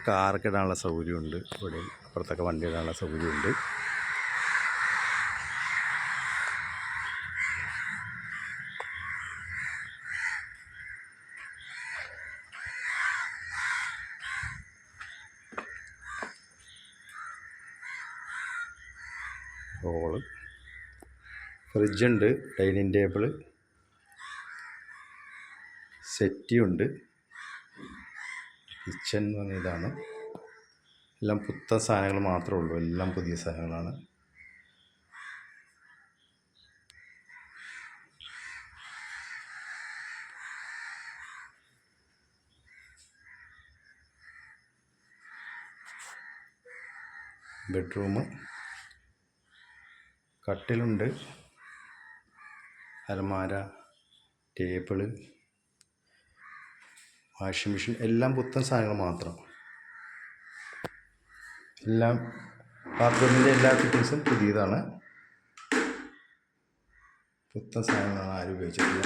കാറൊക്കെ ഇടാനുള്ള സൗകര്യമുണ്ട്. ഇവിടെ അപ്പുറത്തൊക്കെ വണ്ടി ഇടാനുള്ള സൗകര്യമുണ്ട്. ഹോള്, ഫ്രിഡ്ജുണ്ട്, ഡൈനിങ് ടേബിള്, സെറ്റിയുണ്ട്. കിച്ചൺ എന്ന് പറഞ്ഞ ഇതാണ്. എല്ലാം പുത്തൻ സാധനങ്ങൾ മാത്രമേ ഉള്ളൂ, എല്ലാം പുതിയ സാധനങ്ങളാണ്. ബെഡ്റൂം, കട്ടിലുണ്ട്, അലമാര, ടേബിള്, വാഷിംഗ് മെഷീൻ, എല്ലാം പുത്തൻ സാധനങ്ങൾ മാത്രം. എല്ലാം ബാത്റൂമിൻ്റെ എല്ലാ ഫിറ്റിങ്സും പുതിയതാണ്. പുത്തൻ സാധനങ്ങളാണ്, ആരും ഉപയോഗിച്ചിട്ടില്ല.